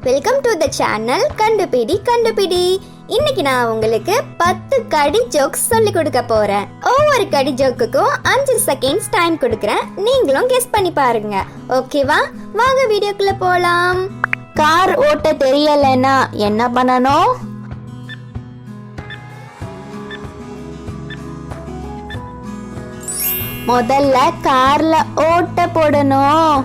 Welcome to the channel கண்டுபிடி. இன்னைக்கு நான் உங்களுக்கு 10 கடி ஜோக்ஸ் சொல்லி கொடுக்க போறேன். ஒவ்வொரு கடி ஜோக்குக்கும் 5 செகண்ட்ஸ் டைம் கொடுக்கறேன். நீங்களும் கெஸ் பண்ணி பாருங்க. ஓகேவா? வாங்க வீடியோக்குள்ள போலாம். கார் ஓட்ட தெரியலனா என்ன பண்ணணும்? முதல்ல கார்ல ஓட்ட போடணும்.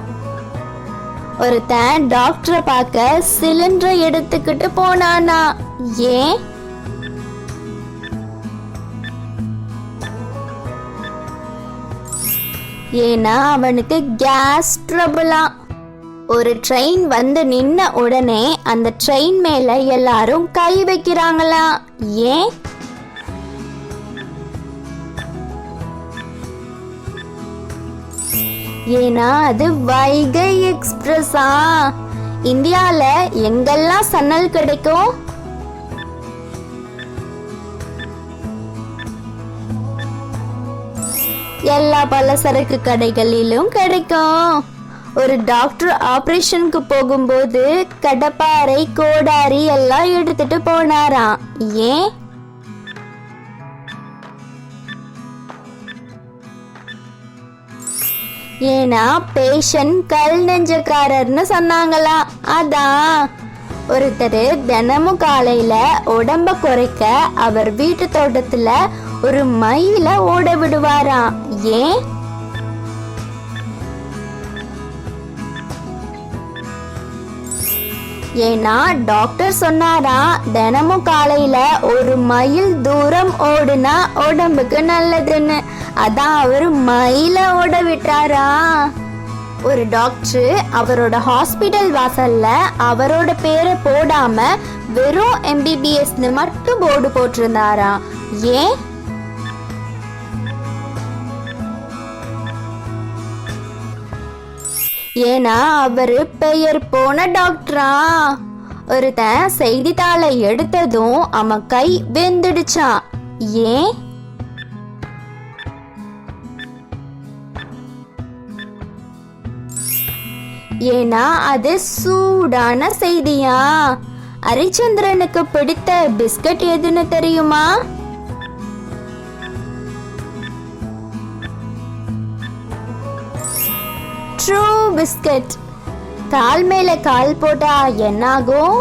ஒருத்தன் டாக்டரை பார்க்க சிலிண்டரை எடுத்துக்கிட்டு போனானா. ஏன்? ஏன்னா அவனுக்கு கேஸ் ட்ரபிளா. ஒரு ட்ரெயின் வந்து நின்ன உடனே அந்த ட்ரெயின் மேல எல்லாரும் கை வைக்கிறாங்களா. ஏன்? ஏன்னா அது வைகை எக்ஸ்பிரஸா. இந்தியால எங்கெல்லாம் சன்னல் கிடைக்கும்? எல்லா பலசரக்கு கடைகளிலும் கிடைக்கும். ஒரு டாக்டர் ஆபரேஷனுக்கு போகும்போது கடப்பாரை கோடாரி எல்லாம் எடுத்துட்டு போனாராம். ஏன்? ஏன்னா பேஷண்ட் கல் நெஞ்சக்காரர்னு சொன்னாங்களா. அதான். ஒருத்தர் தினமும் காலையில உடம்ப குறைக்க அவர் வீட்டு தோட்டத்துல ஒரு மயில ஓட விடுவாராம். ஏன்? ஏன்னா டாக்டர் சொன்னாரா தினமும் காலையில ஒரு மைல் தூரம் ஓடுனா உடம்புக்கு நல்லதுன்னு. அதான் அவரு மயில ஓட விட்டாரா. ஒரு டாக்டர் அவரோட ஹாஸ்பிட்டல் வாசல்ல அவரோட பேரை போடாம வெறும் MBBSன்னு மட்டும் போர்டு போட்டிருந்தாரா. ஏன்? ஏன்னா அவரு பெயர் போன டாக்டரா. ஒருத்தன் செய்தித்தாளை எடுத்ததும் அவன் கை வெந்துடுச்சான். ஏன்? ஏன்னா அது சூடான செய்தியா. ஹரிச்சந்திரனுக்கு பிடித்த பிஸ்கட் எதுன்னு தெரியுமா? True biscuit. கால் மேல கால் போட்டா என்னாகும்?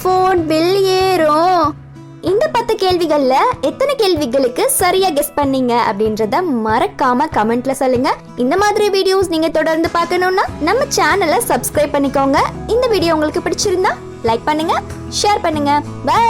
போன் பில் ஏறும். இந்த 10 கேள்விகள்ல எத்தனை கேள்விகளுக்கு சரியா கெஸ் பண்ணீங்க அப்படின்றத மறக்காம கமெண்ட்ல சொல்லுங்க. இந்த மாதிரி வீடியோஸ் நீங்க தொடர்ந்து பார்க்கணும்னா நம்ம சேனலை சப்ஸ்கிரைப் பண்ணிக்கோங்க. இந்த வீடியோ உங்களுக்கு பிடிச்சிருந்தா லைக் பண்ணுங்க, ஷேர் பண்ணுங்க. பை.